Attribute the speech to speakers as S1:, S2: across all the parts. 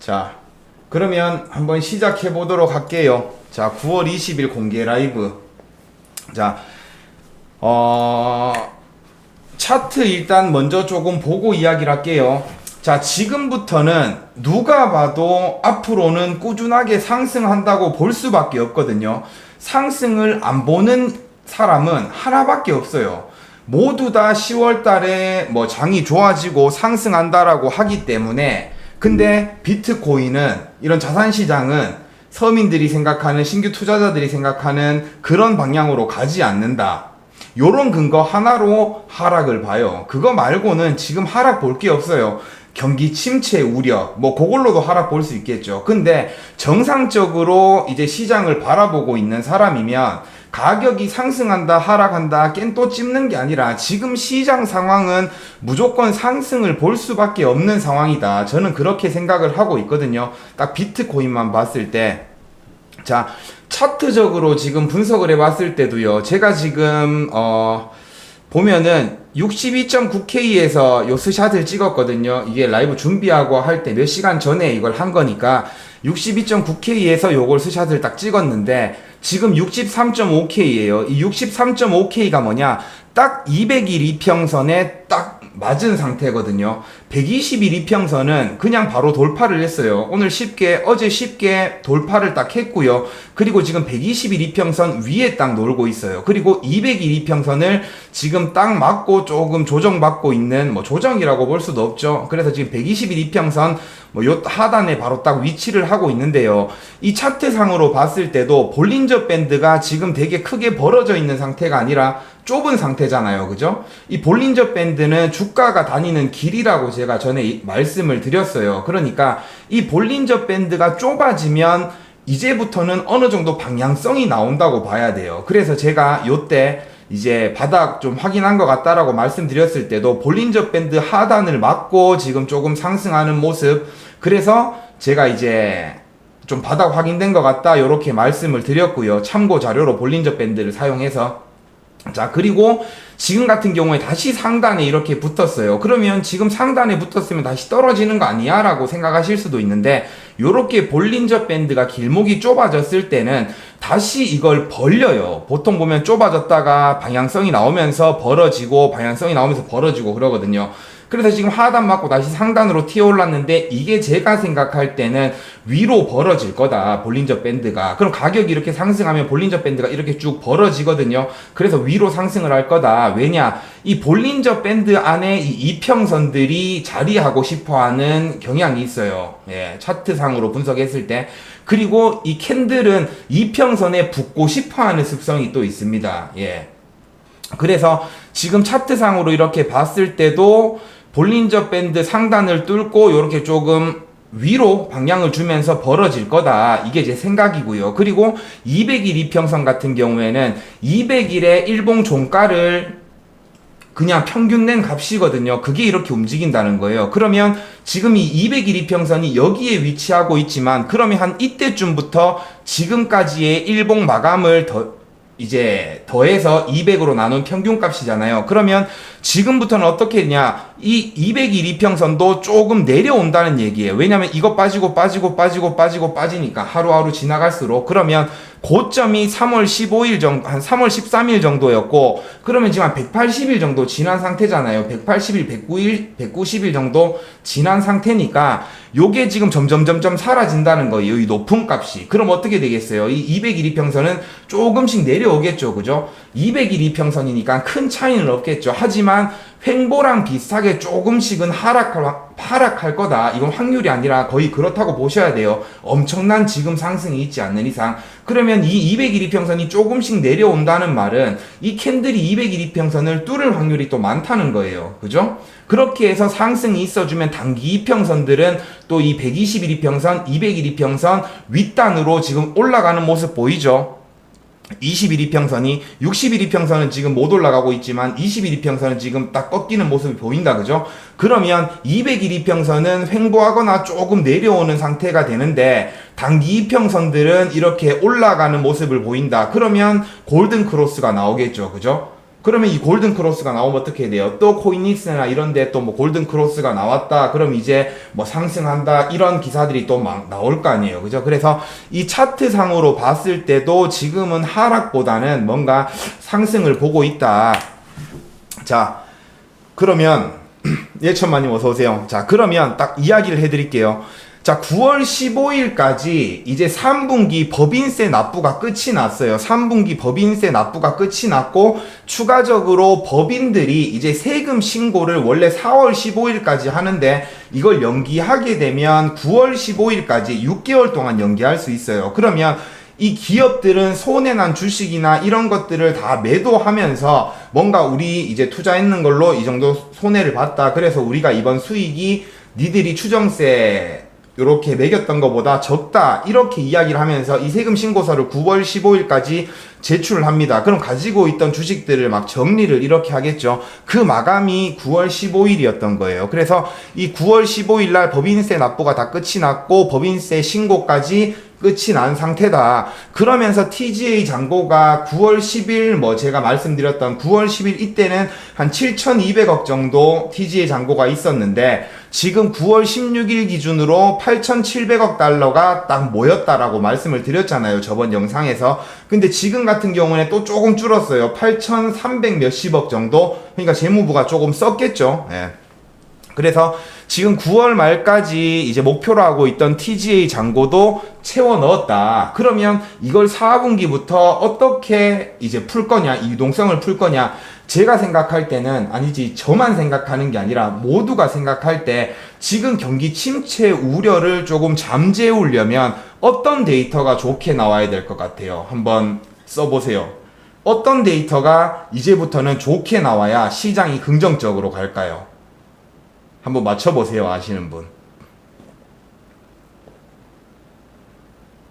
S1: 자, 그러면 한번 시작해 보도록 할게요. 자, 9월 20일 공개 라이브. 자, 차트 일단 먼저 조금 보고 이야기를 할게요. 자, 지금부터는 누가 봐도 앞으로는 꾸준하게 상승한다고 볼 수밖에 없거든요. 상승을 안 보는 사람은 하나밖에 없어요. 모두 다 10월 달에 뭐 장이 좋아지고 상승한다라고 하기 때문에, 근데 비트코인은, 이런 자산시장은 서민들이 생각하는, 신규 투자자들이 생각하는 그런 방향으로 가지 않는다. 요런 근거 하나로 하락을 봐요. 그거 말고는 지금 하락 볼 게 없어요. 경기 침체 우려, 뭐 그걸로도 하락 볼 수 있겠죠. 근데 정상적으로 이제 시장을 바라보고 있는 사람이면 가격이 상승한다 하락한다 깬또 찝는 게 아니라 지금 시장 상황은 무조건 상승을 볼 수밖에 없는 상황이다. 저는 그렇게 생각을 하고 있거든요. 딱 비트코인만 봤을 때. 자, 차트적으로 지금 분석을 해봤을 때도요, 제가 지금 보면은 62.9K에서 요 스샷을 찍었거든요. 이게 라이브 준비하고 할 때 몇 시간 전에 이걸 한 거니까 62.9K에서 요걸 스샷을 딱 찍었는데 지금 63.5K예요. 이 63.5K가 뭐냐? 딱 200일 이평선에 딱 맞은 상태거든요. 120일 이평선은 그냥 바로 돌파를 했어요. 오늘 어제 쉽게 돌파를 딱 했고요. 그리고 지금 120일 이평선 위에 딱 놀고 있어요. 그리고 200일 이평선을 지금 딱 맞고 조금 조정받고 있는, 뭐 조정이라고 볼 수도 없죠. 그래서 지금 120일 이평선 뭐 요 하단에 바로 딱 위치를 하고 있는데요. 이 차트상으로 봤을 때도 볼린저 밴드가 지금 되게 크게 벌어져 있는 상태가 아니라 좁은 상태잖아요. 그죠? 이 볼린저 밴드는 주가가 다니는 길이라고 제가 전에 말씀을 드렸어요. 그러니까 이 볼린저 밴드가 좁아지면 이제부터는 어느 정도 방향성이 나온다고 봐야 돼요. 그래서 제가 요때 이제 바닥 좀 확인한 것 같다라고 말씀드렸을 때도 볼린저 밴드 하단을 맞고 지금 조금 상승하는 모습, 그래서 제가 이제 좀 바닥 확인된 것 같다 요렇게 말씀을 드렸고요. 참고 자료로 볼린저 밴드를 사용해서. 자, 그리고 지금 같은 경우에 다시 상단에 이렇게 붙었어요. 그러면 지금 상단에 붙었으면 다시 떨어지는 거 아니야? 라고 생각하실 수도 있는데, 요렇게 볼린저 밴드가 길목이 좁아졌을 때는 다시 이걸 벌려요. 보통 보면 좁아졌다가 방향성이 나오면서 벌어지고 방향성이 나오면서 벌어지고 그러거든요. 그래서 지금 하단 맞고 다시 상단으로 튀어 올랐는데, 이게 제가 생각할 때는 위로 벌어질 거다, 볼린저 밴드가. 그럼 가격이 이렇게 상승하면 볼린저 밴드가 이렇게 쭉 벌어지거든요. 그래서 위로 상승을 할 거다. 왜냐? 이 볼린저 밴드 안에 이 이평선들이 자리하고 싶어 하는 경향이 있어요. 예, 차트상으로 분석했을 때. 그리고 이 캔들은 이평선에 붙고 싶어 하는 습성이 또 있습니다. 예. 그래서 지금 차트상으로 이렇게 봤을 때도 볼린저 밴드 상단을 뚫고 이렇게 조금 위로 방향을 주면서 벌어질 거다. 이게 제 생각이고요. 그리고 200일 이평선 같은 경우에는 200일의 일봉 종가를 그냥 평균 낸 값이거든요. 그게 이렇게 움직인다는 거예요. 그러면 지금 이 200일 이평선이 여기에 위치하고 있지만, 그러면 한 이때쯤부터 지금까지의 일봉 마감을 이제 더해서 200으로 나눈 평균값이잖아요. 그러면 지금부터는 어떻게 했냐? 이 200일 이평선도 조금 내려온다는 얘기예요. 왜냐면 이거 빠지니까 하루하루 지나갈수록. 그러면 고점이 3월 15일 정도, 한 3월 13일 정도였고, 그러면 지금 한 180일 정도 지난 상태잖아요. 180일, 190일 정도 지난 상태니까 요게 지금 점점 사라진다는 거예요. 이 높은 값이. 그럼 어떻게 되겠어요? 이 200일 이평선은 조금씩 내려오겠죠. 그죠? 200일 이평선이니까 큰 차이는 없겠죠. 하지만 횡보랑 비슷하게 조금씩은 하락할 거다. 이건 확률이 아니라 거의 그렇다고 보셔야 돼요. 엄청난 지금 상승이 있지 않는 이상. 그러면 이 200일 이평선이 조금씩 내려온다는 말은 이 캔들이 200일 이평선을 뚫을 확률이 또 많다는 거예요. 그죠? 그렇게 해서 상승이 있어주면 단기 이평선들은 또 이 120일 이평선, 200일 이평선 윗단으로 지금 올라가는 모습 보이죠? 20일 이평선이, 60일 이평선은 지금 못 올라가고 있지만 20일 이평선은 지금 딱 꺾이는 모습이 보인다. 그죠? 그러면 200일 이평선은 횡보하거나 조금 내려오는 상태가 되는데, 단기 이평선들은 이렇게 올라가는 모습을 보인다. 그러면 골든 크로스가 나오겠죠. 그죠? 그러면 이 골든 크로스가 나오면 어떻게 돼요? 또 코인닉스나 이런데 또 뭐 골든 크로스가 나왔다. 그럼 이제 뭐 상승한다. 이런 기사들이 또 막 나올 거 아니에요. 그죠? 그래서 이 차트상으로 봤을 때도 지금은 하락보다는 뭔가 상승을 보고 있다. 자, 그러면 예천마님 어서 오세요. 자, 그러면 딱 이야기를 해드릴게요. 자, 9월 15일까지 이제 3분기 법인세 납부가 끝이 났어요. 3분기 법인세 납부가 끝이 났고, 추가적으로 법인들이 이제 세금 신고를 원래 4월 15일까지 하는데, 이걸 연기하게 되면 9월 15일까지 6개월 동안 연기할 수 있어요. 그러면 이 기업들은 손해난 주식이나 이런 것들을 다 매도하면서 뭔가 우리 이제 투자했는 걸로 이 정도 손해를 봤다. 그래서 우리가 이번 수익이 니들이 추정세 요렇게 매겼던 것보다 적다, 이렇게 이야기를 하면서 이 세금 신고서를 9월 15일까지 제출을 합니다. 그럼 가지고 있던 주식들을 막 정리를 이렇게 하겠죠. 그 마감이 9월 15일이었던 거예요. 그래서 이 9월 15일 날 법인세 납부가 다 끝이 났고 법인세 신고까지 끝이 난 상태다. 그러면서 TGA 잔고가 9월 10일 뭐 제가 말씀드렸던 9월 10일 이때는 한 7,200억 정도 TGA 잔고가 있었는데, 지금 9월 16일 기준으로 8,700억 달러가 딱 모였다라고 말씀을 드렸잖아요, 저번 영상에서. 근데 지금 같은 경우는 또 조금 줄었어요. 8,300 몇십억 정도. 그러니까 재무부가 조금 썼겠죠. 예. 그래서 지금 9월 말까지 이제 목표로 하고 있던 TGA 잔고도 채워 넣었다. 그러면 이걸 4분기부터 어떻게 이제 풀 거냐, 이 유동성을 풀 거냐. 제가 생각할 때는, 아니지, 저만 생각하는 게 아니라 모두가 생각할 때 지금 경기 침체 우려를 조금 잠재우려면 어떤 데이터가 좋게 나와야 될 것 같아요. 한번 써보세요. 어떤 데이터가 이제부터는 좋게 나와야 시장이 긍정적으로 갈까요? 한번 맞춰보세요, 아시는 분.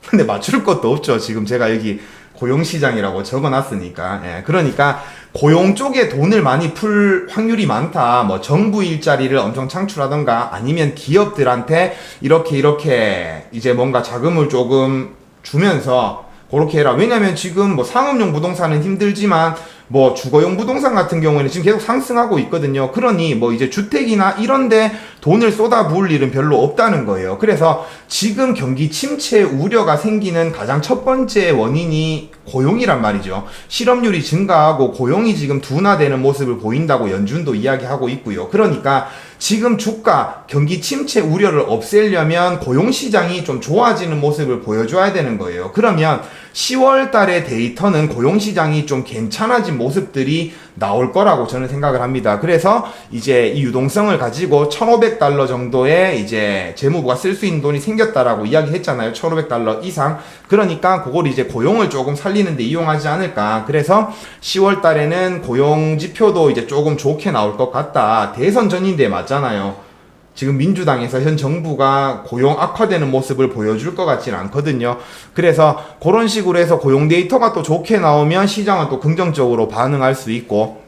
S1: 근데 맞출 것도 없죠. 지금 제가 여기 고용시장이라고 적어놨으니까. 예, 그러니까 고용 쪽에 돈을 많이 풀 확률이 많다. 뭐 정부 일자리를 엄청 창출하던가, 아니면 기업들한테 이렇게 이제 뭔가 자금을 조금 주면서 그렇게 해라. 왜냐면 지금 뭐 상업용 부동산은 힘들지만 뭐 주거용 부동산 같은 경우에는 지금 계속 상승하고 있거든요. 그러니 뭐 이제 주택이나 이런데 돈을 쏟아부을 일은 별로 없다는 거예요. 그래서 지금 경기 침체 우려가 생기는 가장 첫 번째 원인이 고용이란 말이죠. 실업률이 증가하고 고용이 지금 둔화되는 모습을 보인다고 연준도 이야기하고 있고요. 그러니까 지금 주가 경기 침체 우려를 없애려면 고용시장이 좀 좋아지는 모습을 보여줘야 되는 거예요. 그러면 10월 달의 데이터는 고용시장이 좀 괜찮아진 모습들이 나올 거라고 저는 생각을 합니다. 그래서 이제 이 유동성을 가지고 1,500달러 정도의 이제 재무부가 쓸 수 있는 돈이 생겼다라고 이야기했잖아요. 1,500달러 이상. 그러니까 그걸 이제 고용을 조금 살리는 데 이용하지 않을까. 그래서 10월 달에는 고용 지표도 이제 조금 좋게 나올 것 같다. 대선 전인데 맞잖아요. 지금 민주당에서 현 정부가 고용 악화되는 모습을 보여줄 것 같지는 않거든요. 그래서 그런 식으로 해서 고용 데이터가 또 좋게 나오면 시장은 또 긍정적으로 반응할 수 있고,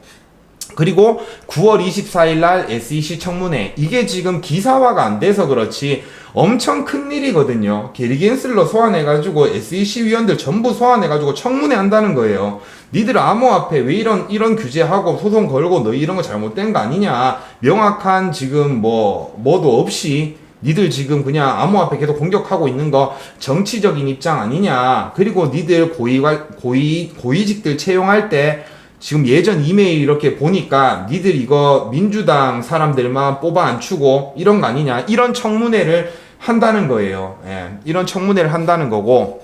S1: 그리고 9월 24일 날 SEC 청문회, 이게 지금 기사화가 안 돼서 그렇지 엄청 큰 일이거든요. 게리 겐슬러 소환해가지고 SEC 위원들 전부 소환해가지고 청문회 한다는 거예요. 니들 암호화폐 왜 이런 규제하고 소송 걸고 너희 이런 거 잘못된 거 아니냐. 명확한 지금 뭐도 없이 니들 지금 그냥 암호화폐 계속 공격하고 있는 거 정치적인 입장 아니냐. 그리고 니들 고위직들 채용할 때 지금 예전 이메일 이렇게 보니까 니들 이거 민주당 사람들만 뽑아 앉추고 이런 거 아니냐. 이런 청문회를 한다는 거예요. 예, 이런 청문회를 한다는 거고.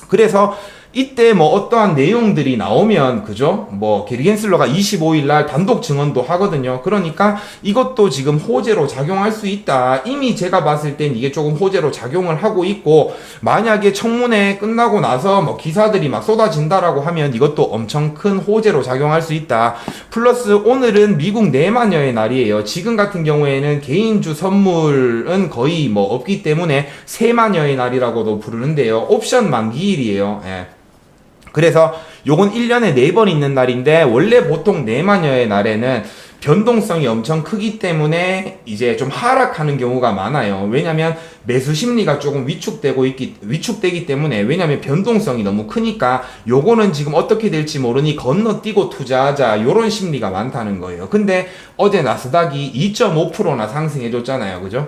S1: 그래서 이때 뭐 어떠한 내용들이 나오면, 그죠? 뭐 게리 겐슬러가 25일 날 단독 증언도 하거든요. 그러니까 이것도 지금 호재로 작용할 수 있다. 이미 제가 봤을 땐 이게 조금 호재로 작용을 하고 있고, 만약에 청문회 끝나고 나서 뭐 기사들이 막 쏟아진다라고 하면 이것도 엄청 큰 호재로 작용할 수 있다. 플러스 오늘은 미국 내마녀의 날이에요. 지금 같은 경우에는 개인주 선물은 거의 뭐 없기 때문에 세마녀의 날이라고도 부르는데요. 옵션 만기일이에요. 예. 그래서 요건 1년에 4번 있는 날인데, 원래 보통 내마녀의 날에는 변동성이 엄청 크기 때문에 이제 좀 하락하는 경우가 많아요. 왜냐면 매수 심리가 조금 위축되기 때문에, 왜냐면 변동성이 너무 크니까 요거는 지금 어떻게 될지 모르니 건너뛰고 투자하자, 요런 심리가 많다는 거예요. 근데 어제 나스닥이 2.5%나 상승해줬잖아요. 그죠?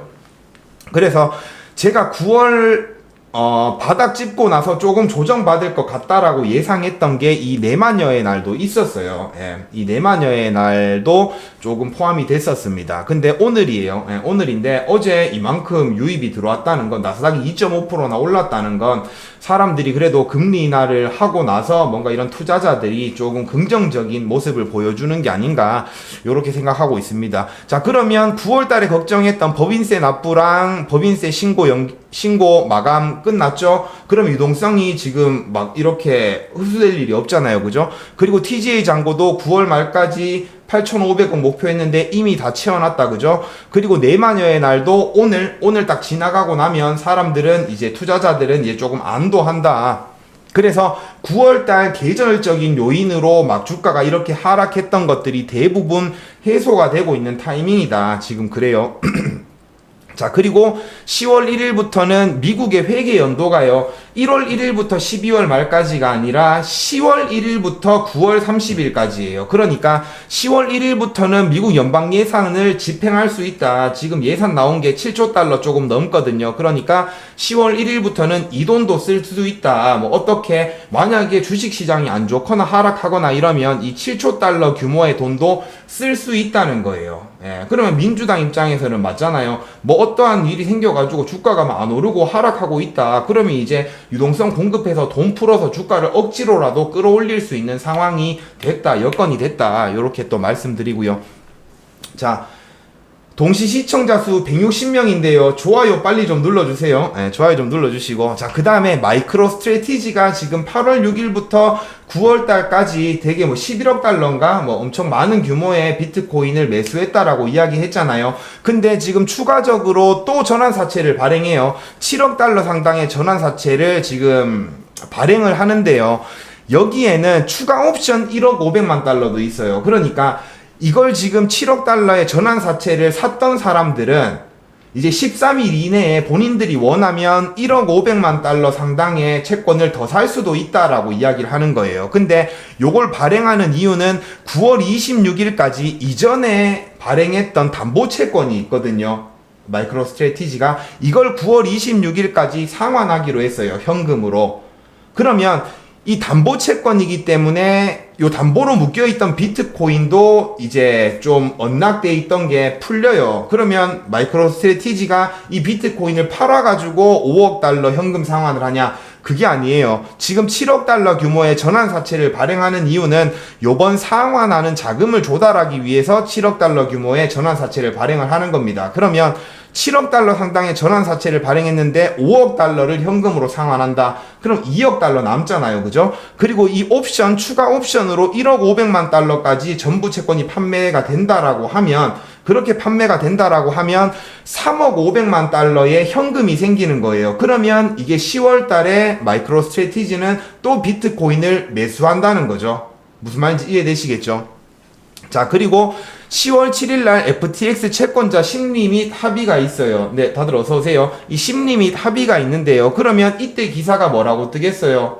S1: 그래서 제가 9월 바닥 짚고 나서 조금 조정받을 것 같다라고 예상했던 게 이 내마녀의 날도 있었어요. 예, 이 내마녀의 날도 조금 포함이 됐었습니다. 근데 오늘이에요. 예, 오늘인데 어제 이만큼 유입이 들어왔다는 건, 나스닥이 2.5%나 올랐다는 건 사람들이 그래도 금리 인하를 하고 나서 뭔가 이런 투자자들이 조금 긍정적인 모습을 보여주는 게 아닌가, 요렇게 생각하고 있습니다. 자, 그러면 9월 달에 걱정했던 법인세 납부랑 법인세 신고 마감 끝났죠? 그럼 유동성이 지금 막 이렇게 흡수될 일이 없잖아요. 그죠? 그리고 TGA 잔고도 9월 말까지 8,500억 목표했는데 이미 다 채워놨다. 그죠? 그리고 내마녀의 날도 오늘 딱 지나가고 나면 사람들은 이제 투자자들은 이제 조금 안도한다. 그래서 9월달 계절적인 요인으로 막 주가가 이렇게 하락했던 것들이 대부분 해소가 되고 있는 타이밍이다. 지금 그래요. 자, 그리고 10월 1일부터는 미국의 회계 연도가요, 1월 1일부터 12월 말까지가 아니라 10월 1일부터 9월 30일까지예요. 그러니까 10월 1일부터는 미국 연방 예산을 집행할 수 있다. 지금 예산 나온 게 7조 달러 조금 넘거든요. 그러니까 10월 1일부터는 이 돈도 쓸 수 있다. 뭐 어떻게, 만약에 주식 시장이 안 좋거나 하락하거나 이러면 이 7조 달러 규모의 돈도 쓸 수 있다는 거예요. 예, 그러면 민주당 입장에서는 맞잖아요. 뭐 어떠한 일이 생겨가지고 주가가 막 안 오르고 하락하고 있다. 그러면 이제 유동성 공급해서 돈 풀어서 주가를 억지로라도 끌어올릴 수 있는 상황이 됐다. 여건이 됐다. 요렇게 또 말씀드리고요. 자, 동시 시청자 수 160명인데요. 좋아요 빨리 좀 눌러주세요. 네, 좋아요 좀 눌러주시고. 자, 그 다음에 마이크로 스트래티지가 지금 8월 6일부터 9월 달까지 되게 뭐 11억 달러인가 뭐 엄청 많은 규모의 비트코인을 매수했다라고 이야기했잖아요. 근데 지금 추가적으로 또 전환사채를 발행해요. 7억 달러 상당의 전환사채를 지금 발행을 하는데요. 여기에는 추가 옵션 1억 500만 달러도 있어요. 그러니까 이걸 지금 7억 달러의 전환사채를 샀던 사람들은 이제 13일 이내에 본인들이 원하면 1억 500만 달러 상당의 채권을 더 살 수도 있다라고 이야기를 하는 거예요. 근데 요걸 발행하는 이유는 9월 26일까지 이전에 발행했던 담보채권이 있거든요. 마이크로 스트래티지가 이걸 9월 26일까지 상환하기로 했어요. 현금으로. 그러면 이 담보채권이기 때문에 요 담보로 묶여있던 비트코인도 이제 좀 언락돼 있던 게 풀려요. 그러면 마이크로 스트래티지가 이 비트코인을 팔아가지고 5억 달러 현금 상환을 하냐? 그게 아니에요. 지금 7억 달러 규모의 전환사채를 발행하는 이유는 요번 상환하는 자금을 조달하기 위해서 7억 달러 규모의 전환사채를 발행을 하는 겁니다. 그러면 7억 달러 상당의 전환사채를 발행했는데 5억 달러를 현금으로 상환한다. 그럼 2억 달러 남잖아요. 그죠? 그리고 이 옵션, 추가 옵션으로 1억 500만 달러까지 전부 채권이 판매가 된다라고 하면, 그렇게 판매가 된다라고 하면 3억 500만 달러의 현금이 생기는 거예요. 그러면 이게 10월 달에 마이크로 스트래티지는 또 비트코인을 매수한다는 거죠. 무슨 말인지 이해되시겠죠? 자, 그리고 10월 7일날 FTX 채권자 심리 및 합의가 있어요. 네, 다들 어서오세요. 이 심리 및 합의가 있는데요. 그러면 이때 기사가 뭐라고 뜨겠어요?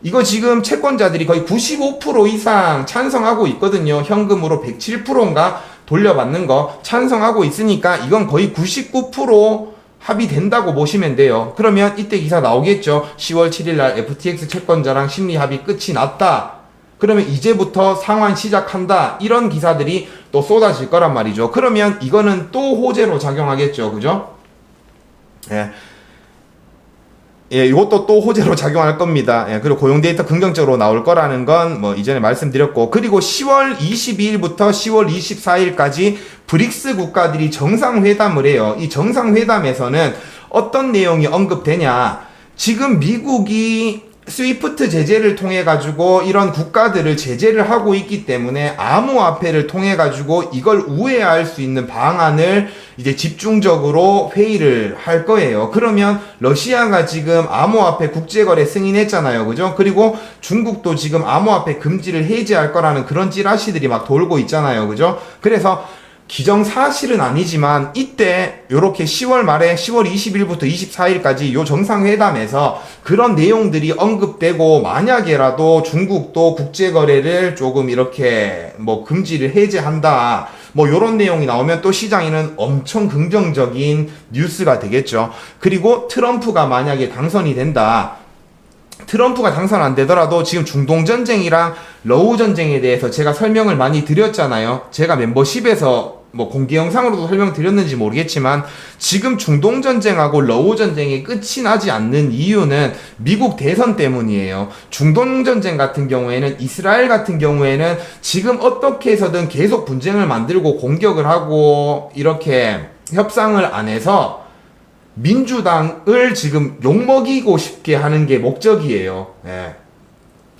S1: 이거 지금 채권자들이 거의 95% 이상 찬성하고 있거든요. 현금으로 107%인가 돌려받는 거 찬성하고 있으니까 이건 거의 99% 합의된다고 보시면 돼요. 그러면 이때 기사 나오겠죠. 10월 7일날 FTX 채권자랑 심리 합의 끝이 났다. 그러면 이제부터 상환 시작한다. 이런 기사들이 또 쏟아질 거란 말이죠. 그러면 이거는 또 호재로 작용하겠죠. 그죠? 예. 예, 이것도 또 호재로 작용할 겁니다. 예, 그리고 고용 데이터 긍정적으로 나올 거라는 건 뭐 이전에 말씀드렸고, 그리고 10월 22일부터 10월 24일까지 브릭스 국가들이 정상회담을 해요. 이 정상회담에서는 어떤 내용이 언급되냐? 지금 미국이 스위프트 제재를 통해 가지고 이런 국가들을 제재를 하고 있기 때문에 암호화폐를 통해 가지고 이걸 우회할 수 있는 방안을 이제 집중적으로 회의를 할 거예요. 그러면 러시아가 지금 암호화폐 국제거래 승인했잖아요. 그죠? 그리고 중국도 지금 암호화폐 금지를 해제할 거라는 그런 찌라시들이 막 돌고 있잖아요. 그죠? 그래서 기정사실은 아니지만 이때 요렇게 10월 말에 10월 20일부터 24일까지 요 정상회담에서 그런 내용들이 언급되고 만약에라도 중국도 국제거래를 조금 이렇게 뭐 금지를 해제한다 뭐 요런 내용이 나오면 또 시장에는 엄청 긍정적인 뉴스가 되겠죠. 그리고 트럼프가 만약에 당선이 된다. 트럼프가 당선 안 되더라도 지금 중동 전쟁이랑 러우 전쟁에 대해서 제가 설명을 많이 드렸잖아요. 제가 멤버십에서 뭐 공개 영상으로도 설명드렸는지 모르겠지만 지금 중동 전쟁하고 러우 전쟁이 끝이 나지 않는 이유는 미국 대선 때문이에요. 중동 전쟁 같은 경우에는 이스라엘 같은 경우에는 지금 어떻게 해서든 계속 분쟁을 만들고 공격을 하고 이렇게 협상을 안 해서 민주당을 지금 욕먹이고 싶게 하는 게 목적이에요. 예.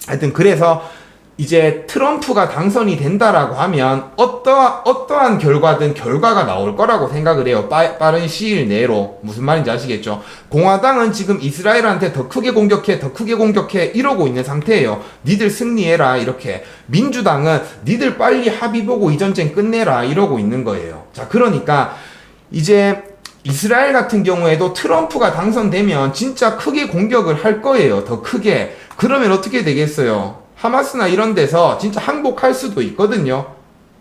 S1: 하여튼 그래서 이제 트럼프가 당선이 된다라고 하면 어떠한 결과든 결과가 나올 거라고 생각을 해요. 빠른 시일 내로. 무슨 말인지 아시겠죠? 공화당은 지금 이스라엘한테 더 크게 공격해 이러고 있는 상태예요. 니들 승리해라 이렇게. 민주당은 니들 빨리 합의 보고 이 전쟁 끝내라 이러고 있는 거예요. 자, 그러니까 이제 이스라엘 같은 경우에도 트럼프가 당선되면 진짜 크게 공격을 할 거예요. 더 크게. 그러면 어떻게 되겠어요? 하마스나 이런 데서 진짜 항복할 수도 있거든요.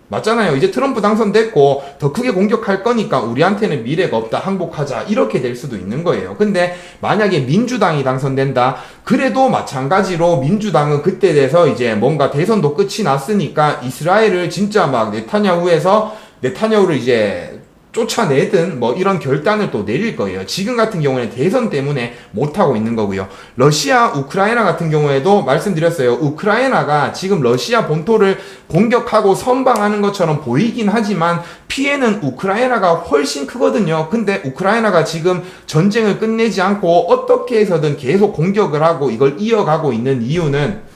S1: 맞잖아요. 이제 트럼프 당선됐고 더 크게 공격할 거니까 우리한테는 미래가 없다. 항복하자. 이렇게 될 수도 있는 거예요. 근데 만약에 민주당이 당선된다. 그래도 마찬가지로 민주당은 그때 돼서 이제 뭔가 대선도 끝이 났으니까 이스라엘을 진짜 막 네타냐후를 이제 쫓아내든 뭐 이런 결단을 또 내릴 거예요. 지금 같은 경우에는 대선 때문에 못하고 있는 거고요. 러시아, 우크라이나 같은 경우에도 말씀드렸어요. 우크라이나가 지금 러시아 본토를 공격하고 선방하는 것처럼 보이긴 하지만 피해는 우크라이나가 훨씬 크거든요. 근데 우크라이나가 지금 전쟁을 끝내지 않고 어떻게 해서든 계속 공격을 하고 이걸 이어가고 있는 이유는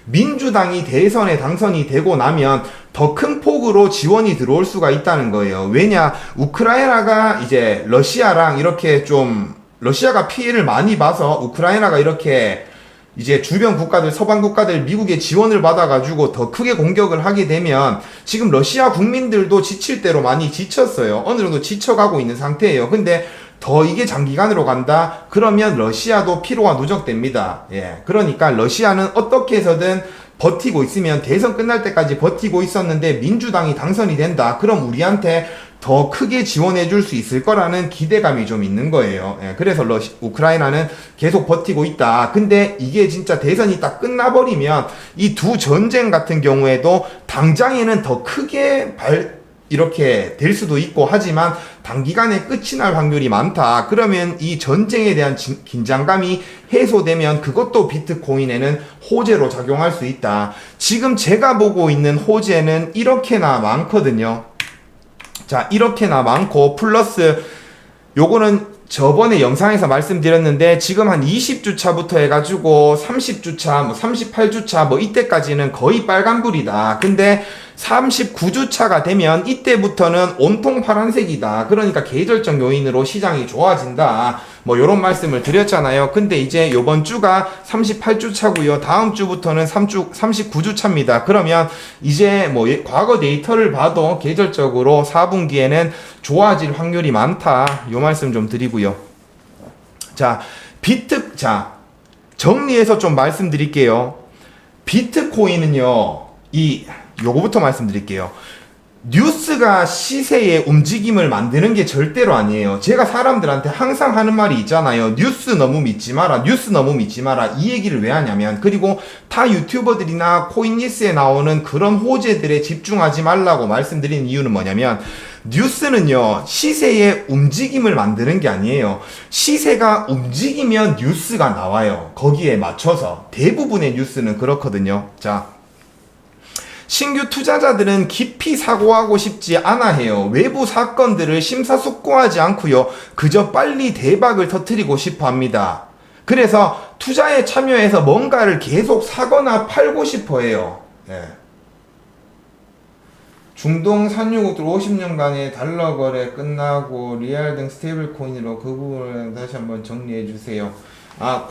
S1: 민주당이 대선에 당선이 되고 나면 더 큰 폭으로 지원이 들어올 수가 있다는 거예요. 왜냐, 우크라이나가 이제 러시아랑 이렇게 좀, 러시아가 피해를 많이 봐서 우크라이나가 이렇게 이제 주변 국가들, 서방 국가들, 미국의 지원을 받아가지고 더 크게 공격을 하게 되면 지금 러시아 국민들도 지칠 대로 많이 지쳤어요. 어느 정도 지쳐가고 있는 상태예요. 근데 더 이게 장기간으로 간다? 그러면 러시아도 피로가 누적됩니다. 예. 그러니까 러시아는 어떻게 해서든 버티고 있으면 대선 끝날 때까지 버티고 있었는데 민주당이 당선이 된다. 그럼 우리한테 더 크게 지원해 줄 수 있을 거라는 기대감이 좀 있는 거예요. 예. 그래서 우크라이나는 계속 버티고 있다. 근데 이게 진짜 대선이 딱 끝나버리면 이 두 전쟁 같은 경우에도 당장에는 더 크게 이렇게 될 수도 있고 하지만 단기간에 끝이 날 확률이 많다. 그러면 이 전쟁에 대한 긴장감이 해소되면 그것도 비트코인에는 호재로 작용할 수 있다. 지금 제가 보고 있는 호재는 이렇게나 많거든요. 자, 이렇게나 많고 플러스 요거는 저번에 영상에서 말씀드렸는데 지금 한 20주차부터 해가지고 30주차, 뭐 38주차 뭐 이때까지는 거의 빨간불이다. 근데 39주차가 되면 이때부터는 온통 파란색이다. 그러니까 계절적 요인으로 시장이 좋아진다. 뭐 요런 말씀을 드렸잖아요. 근데 이제 요번 주가 38주차고요. 다음 주부터는 39주차입니다. 그러면 이제 뭐 과거 데이터를 봐도 계절적으로 4분기에는 좋아질 확률이 많다. 요 말씀 좀 드리고요. 자, 정리해서 좀 말씀드릴게요. 비트코인은요, 요거부터 말씀드릴게요. 뉴스가 시세의 움직임을 만드는 게 절대로 아니에요. 제가 사람들한테 항상 하는 말이 있잖아요. 뉴스 너무 믿지 마라. 이 얘기를 왜 하냐면, 그리고 타 유튜버들이나 코인니스에 나오는 그런 호재들에 집중하지 말라고 말씀드리는 이유는 뭐냐면, 뉴스는요, 시세의 움직임을 만드는 게 아니에요. 시세가 움직이면 뉴스가 나와요. 거기에 맞춰서. 대부분의 뉴스는 그렇거든요. 자, 신규 투자자들은 깊이 사고하고 싶지 않아 해요. 외부 사건들을 심사숙고하지 않고요. 그저 빨리 대박을 터뜨리고 싶어 합니다. 그래서 투자에 참여해서 뭔가를 계속 사거나 팔고 싶어 해요. 예. 중동 산유국들 50년간의 달러 거래 끝나고 리알 등 스테이블 코인으로 그 부분을 다시 한번 정리해 주세요.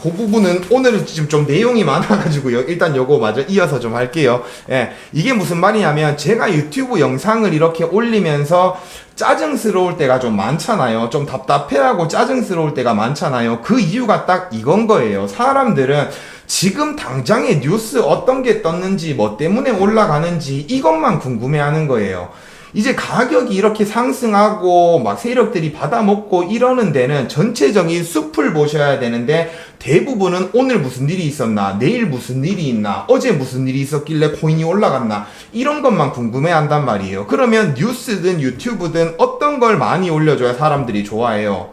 S1: 그 부분은 오늘은 지금 좀 내용이 많아가지고요. 일단 요거 마저 이어서 좀 할게요. 예, 이게 무슨 말이냐면 제가 유튜브 영상을 이렇게 올리면서 짜증스러울 때가 좀 많잖아요. 좀 답답해하고 짜증스러울 때가 많잖아요. 그 이유가 딱 이건 거예요. 사람들은 지금 당장의 뉴스 어떤 게 떴는지 뭐 때문에 올라가는지 이것만 궁금해하는 거예요. 이제 가격이 이렇게 상승하고 막 세력들이 받아먹고 이러는 데는 전체적인 숲을 보셔야 되는데 대부분은 오늘 무슨 일이 있었나, 내일 무슨 일이 있나, 어제 무슨 일이 있었길래 코인이 올라갔나 이런 것만 궁금해 한단 말이에요. 그러면 뉴스든 유튜브든 어떤 걸 많이 올려줘야 사람들이 좋아해요.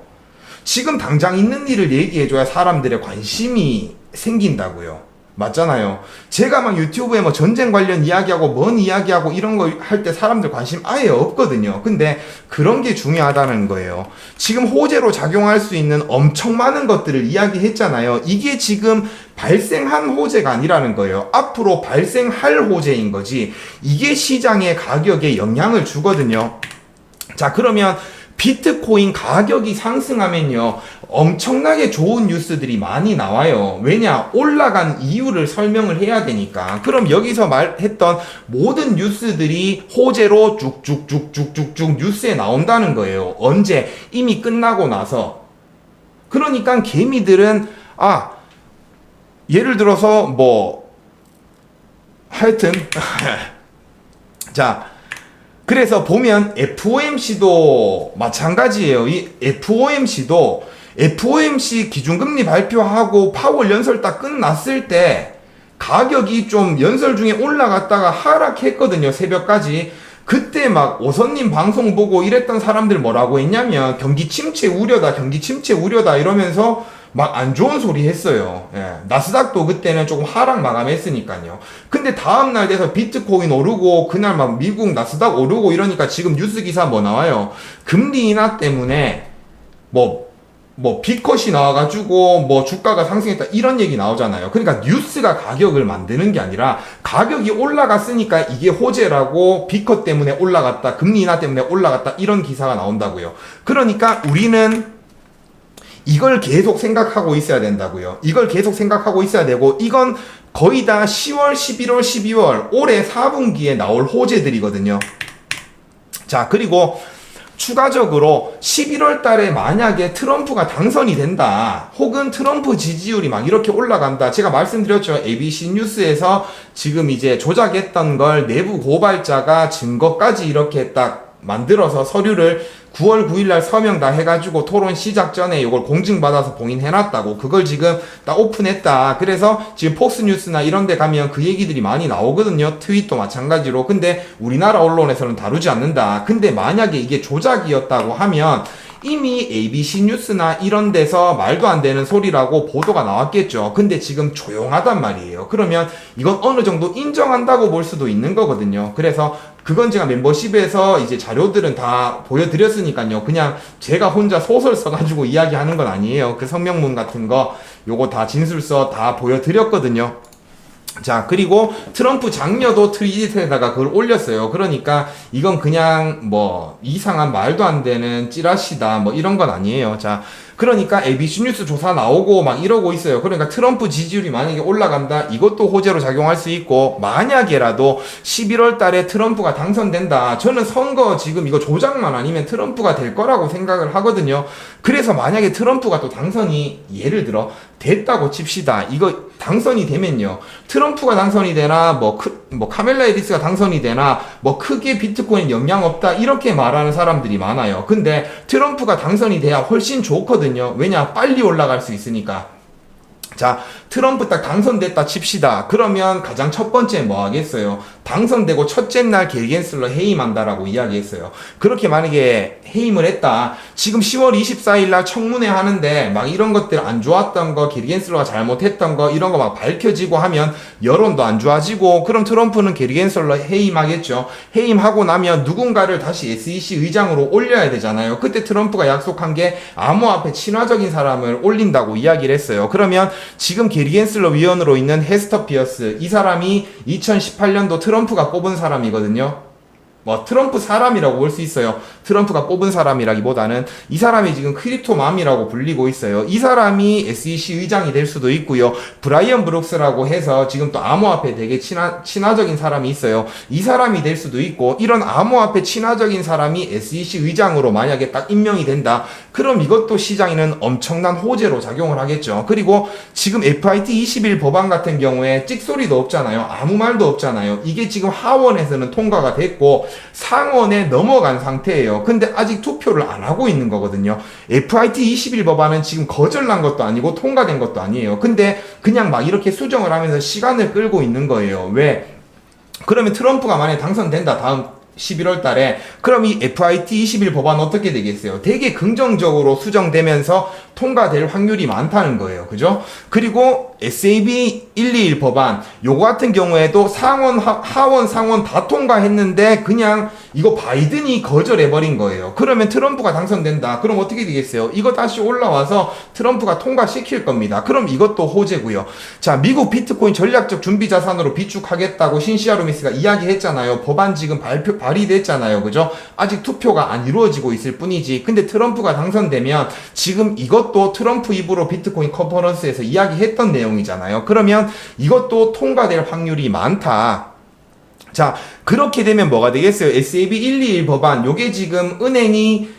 S1: 지금 당장 있는 일을 얘기해줘야 사람들의 관심이 생긴다고요. 맞잖아요. 제가 막 유튜브에 뭐 전쟁 관련 이야기하고 뭔 이야기하고 이런 거 할 때 사람들 관심 아예 없거든요. 근데 그런 게 중요하다는 거예요. 지금 호재로 작용할 수 있는 엄청 많은 것들을 이야기했잖아요. 이게 지금 발생한 호재가 아니라는 거예요. 앞으로 발생할 호재인 거지. 이게 시장의 가격에 영향을 주거든요. 자, 그러면 비트코인 가격이 상승하면요 엄청나게 좋은 뉴스들이 많이 나와요. 왜냐? 올라간 이유를 설명을 해야 되니까. 그럼 여기서 말했던 모든 뉴스들이 호재로 쭉쭉쭉쭉쭉쭉 뉴스에 나온다는 거예요. 언제? 이미 끝나고 나서. 그러니까 개미들은 예를 들어서 뭐 하여튼 자, 그래서 보면 FOMC도 마찬가지예요. 이 FOMC 기준금리 발표하고 파월 연설 딱 끝났을 때 가격이 좀 연설 중에 올라갔다가 하락했거든요. 새벽까지. 그때 막 오선님 방송 보고 이랬던 사람들 뭐라고 했냐면 경기 침체 우려다 이러면서 막 안 좋은 소리 했어요. 예. 나스닥도 그때는 조금 하락 마감했으니까요. 근데 다음날 돼서 비트코인 오르고 그날 막 미국 나스닥 오르고 이러니까 지금 뉴스 기사 뭐 나와요? 금리 인하 때문에 뭐 비컷이 나와가지고 뭐 주가가 상승했다 이런 얘기 나오잖아요. 그러니까 뉴스가 가격을 만드는 게 아니라 가격이 올라갔으니까 이게 호재라고 비컷 때문에 올라갔다, 금리 인하 때문에 올라갔다 이런 기사가 나온다고요. 그러니까 우리는 이걸 계속 생각하고 있어야 된다고요. 이걸 계속 생각하고 있어야 되고 이건 거의 다 10월, 11월, 12월 올해 4분기에 나올 호재들이거든요. 자, 그리고 추가적으로 11월 달에 만약에 트럼프가 당선이 된다. 혹은 트럼프 지지율이 막 이렇게 올라간다. 제가 말씀드렸죠. ABC 뉴스에서 지금 이제 조작했던 걸 내부 고발자가 증거까지 이렇게 딱 만들어서 서류를 9월 9일날 서명 다 해가지고 토론 시작 전에 이걸 공증받아서 봉인해놨다고. 그걸 지금 딱 오픈했다. 그래서 지금 폭스뉴스나 이런 데 가면 그 얘기들이 많이 나오거든요. 트윗도 마찬가지로. 근데 우리나라 언론에서는 다루지 않는다. 근데 만약에 이게 조작이었다고 하면 이미 ABC 뉴스나 이런 데서 말도 안 되는 소리라고 보도가 나왔겠죠. 근데 지금 조용하단 말이에요. 그러면 이건 어느 정도 인정한다고 볼 수도 있는 거거든요. 그래서 그건 제가 멤버십에서 이제 자료들은 다 보여드렸으니까요. 그냥 제가 혼자 소설 써가지고 이야기하는 건 아니에요. 그 성명문 같은 거 요거 다 진술서 다 보여드렸거든요. 자, 그리고 트럼프 장녀도 트윗에다가 그걸 올렸어요. 그러니까 이건 그냥 뭐 이상한 말도 안 되는 찌라시다 뭐 이런 건 아니에요. 자, 그러니까 ABC 뉴스 조사 나오고 막 이러고 있어요. 그러니까 트럼프 지지율이 만약에 올라간다, 이것도 호재로 작용할 수 있고, 만약에라도 11월 달에 트럼프가 당선된다. 저는 선거 지금 이거 조작만 아니면 트럼프가 될 거라고 생각을 하거든요. 그래서 만약에 트럼프가 또 당선이 예를 들어 됐다고 칩시다. 이거 당선이 되면요, 트럼프가 당선이 되나 뭐 카멜라 해리스가 당선이 되나 뭐 크게 비트코인 영향 없다 이렇게 말하는 사람들이 많아요. 근데 트럼프가 당선이 돼야 훨씬 좋거든요. 왜냐? 빨리 올라갈 수 있으니까. 자, 트럼프 딱 당선됐다 칩시다. 그러면 가장 첫 번째 뭐 하겠어요? 당선되고 첫째 날 게리 겐슬러 해임한다라고 이야기했어요. 그렇게 만약에 해임을 했다. 지금 10월 24일 날 청문회 하는데 막 이런 것들 안 좋았던 거, 게리 겐슬러가 잘못했던 거 이런 거 막 밝혀지고 하면 여론도 안 좋아지고 그럼 트럼프는 게리 겐슬러 해임하겠죠. 해임하고 나면 누군가를 다시 SEC 의장으로 올려야 되잖아요. 그때 트럼프가 약속한 게 암호화폐 친화적인 사람을 올린다고 이야기를 했어요. 그러면 지금 게리 겐슬러 위원으로 있는 헤스터 피어스 이 사람이 2018년도 트럼프가 뽑은 사람이거든요. 뭐 트럼프 사람이라고 볼 수 있어요. 트럼프가 뽑은 사람이라기보다는 이 사람이 지금 크립토맘이라고 불리고 있어요. 이 사람이 SEC 의장이 될 수도 있고요. 브라이언 브룩스라고 해서 지금 또 암호화폐 되게 친화적인 사람이 있어요. 이 사람이 될 수도 있고 이런 암호화폐 친화적인 사람이 SEC 의장으로 만약에 딱 임명이 된다. 그럼 이것도 시장에는 엄청난 호재로 작용을 하겠죠. 그리고 지금 FIT 21 법안 같은 경우에 찍소리도 없잖아요. 아무 말도 없잖아요. 이게 지금 하원에서는 통과가 됐고 상원에 넘어간 상태예요. 근데 아직 투표를 안 하고 있는 거거든요. FIT 21 법안은 지금 거절난 것도 아니고 통과된 것도 아니에요. 근데 그냥 막 이렇게 수정을 하면서 시간을 끌고 있는 거예요. 왜? 그러면 트럼프가 만약에 당선된다 다음 11월 달에 그럼 이 FIT 21 법안 어떻게 되겠어요? 되게 긍정적으로 수정되면서 통과될 확률이 많다는 거예요. 그죠? 그리고 SAB 121 법안 요거 같은 경우에도 상원, 하원, 상원 다 통과했는데 그냥 이거 바이든이 거절해버린 거예요. 그러면 트럼프가 당선된다. 그럼 어떻게 되겠어요? 이거 다시 올라와서 트럼프가 통과시킬 겁니다. 그럼 이것도 호재고요. 자, 미국 비트코인 전략적 준비 자산으로 비축하겠다고 신시아루미스가 이야기했잖아요. 법안 지금 발의됐잖아요. 그죠? 아직 투표가 안 이루어지고 있을 뿐이지. 근데 트럼프가 당선되면 지금 이것도 트럼프 입으로 비트코인 컨퍼런스에서 이야기했던 내용이잖아요. 그러면 이것도 통과될 확률이 많다. 자, 그렇게 되면 뭐가 되겠어요? SAB 121 법안, 요게 지금 은행이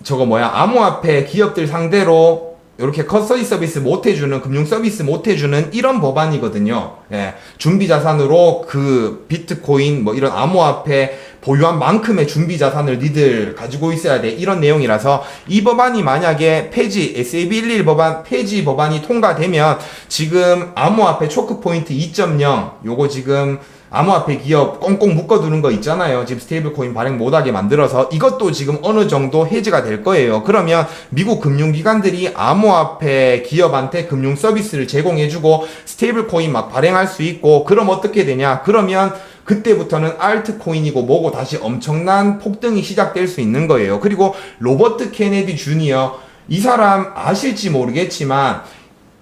S1: 암호화폐 기업들 상대로 이렇게 커스터디 서비스 못 해주는, 금융 서비스 못 해주는 이런 법안이거든요. 예. 준비 자산으로 그 비트코인 이런 암호화폐 보유한 만큼의 준비 자산을 니들 가지고 있어야 돼. 이런 내용이라서 이 법안이 만약에 SAB 121 법안, 폐지 법안이 통과되면 지금 암호화폐 초크 포인트 2.0 요거 지금 암호화폐 기업 꽁꽁 묶어두는 거 있잖아요. 지금 스테이블 코인 발행 못하게 만들어서 이것도 지금 어느 정도 해지가 될 거예요. 그러면 미국 금융기관들이 암호화폐 기업한테 금융 서비스를 제공해주고 스테이블 코인 막 발행할 수 있고 그럼 어떻게 되냐? 그러면 그때부터는 알트코인이고 뭐고 다시 엄청난 폭등이 시작될 수 있는 거예요. 그리고 로버트 케네디 주니어 이 사람 아실지 모르겠지만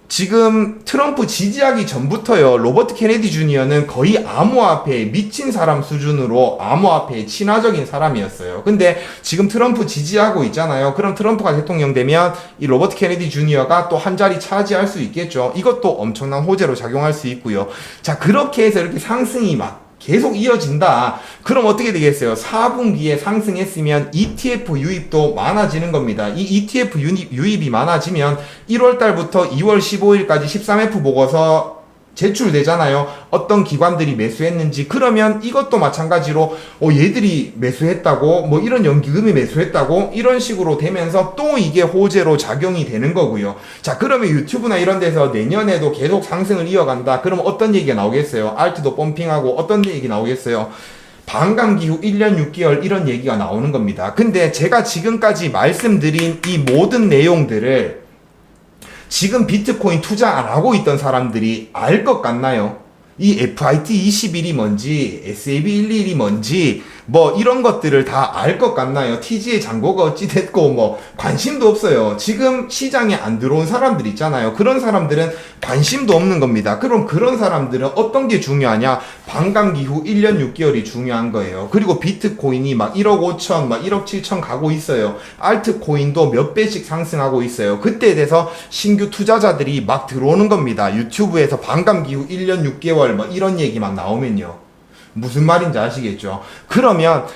S1: 지금 트럼프 지지하기 전부터요, 로버트 케네디 주니어는 거의 암호화폐에 미친 사람 수준으로 암호화폐에 친화적인 사람이었어요. 근데 지금 트럼프 지지하고 있잖아요. 그럼 트럼프가 대통령 되면 이 로버트 케네디 주니어가 또 한 자리 차지할 수 있겠죠. 이것도 엄청난 호재로 작용할 수 있고요. 자, 그렇게 해서 이렇게 상승이 막 계속 이어진다. 그럼 어떻게 되겠어요? 4분기에 상승했으면 ETF 유입도 많아지는 겁니다. 이 ETF 유입이 많아지면 1월 달부터 2월 15일까지 13F 보고서 제출되잖아요. 어떤 기관들이 매수했는지. 그러면 이것도 마찬가지로 얘들이 매수했다고 이런 연기금이 매수했다고 이런 식으로 되면서 또 이게 호재로 작용이 되는 거고요. 자, 그러면 유튜브나 이런 데서 내년에도 계속 상승을 이어간다. 그럼 어떤 얘기가 나오겠어요? 알트도 펌핑하고 어떤 얘기 나오겠어요? 반감기후 1년 6개월 이런 얘기가 나오는 겁니다. 근데 제가 지금까지 말씀드린 이 모든 내용들을 지금 비트코인 투자 안 하고 있던 사람들이 알 것 같나요? 이 FIT 21이 뭔지, SAB 121이 뭔지, 이런 것들을 다 알 것 같나요? TG의 잔고가 어찌됐고, 관심도 없어요. 지금 시장에 안 들어온 사람들 있잖아요. 그런 사람들은 관심도 없는 겁니다. 그럼 그런 사람들은 어떤 게 중요하냐? 반감기 후 1년 6개월이 중요한 거예요. 그리고 비트코인이 1억 5천, 1억 7천 가고 있어요. 알트코인도 몇 배씩 상승하고 있어요. 그때에 대해서 신규 투자자들이 막 들어오는 겁니다. 유튜브에서 반감기 후 1년 6개월, 이런 얘기 막 나오면요. 무슨 말인지 아시겠죠? 그러면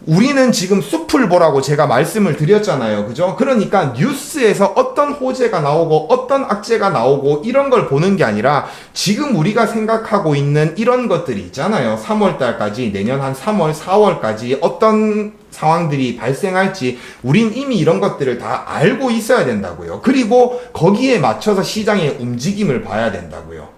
S1: 우리는 지금 숲을 보라고 제가 말씀을 드렸잖아요. 그죠? 그러니까 뉴스에서 어떤 호재가 나오고 어떤 악재가 나오고 이런 걸 보는 게 아니라 지금 우리가 생각하고 있는 이런 것들이 있잖아요. 3월 달까지, 내년 한 3월, 4월까지 어떤 상황들이 발생할지 우린 이미 이런 것들을 다 알고 있어야 된다고요. 그리고 거기에 맞춰서 시장의 움직임을 봐야 된다고요.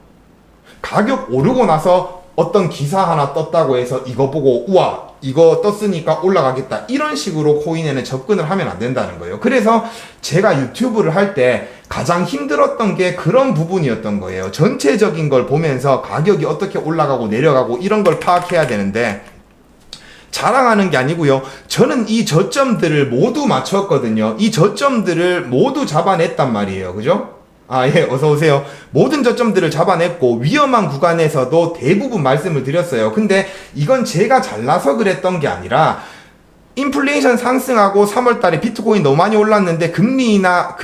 S1: 가격 오르고 나서 어떤 기사 하나 떴다고 해서 이거 보고 우와 이거 떴으니까 올라가겠다 이런 식으로 코인에는 접근을 하면 안 된다는 거예요. 그래서 제가 유튜브를 할 때 가장 힘들었던 게 그런 부분이었던 거예요. 전체적인 걸 보면서 가격이 어떻게 올라가고 내려가고 이런 걸 파악해야 되는데 자랑하는 게 아니고요. 저는 이 저점들을 모두 맞췄거든요. 이 저점들을 모두 잡아냈단 말이에요. 그죠? 예, 어서오세요. 모든 저점들을 잡아냈고, 위험한 구간에서도 대부분 말씀을 드렸어요. 근데 이건 제가 잘나서 그랬던 게 아니라, 인플레이션 상승하고 3월 달에 비트코인 너무 많이 올랐는데, 금리나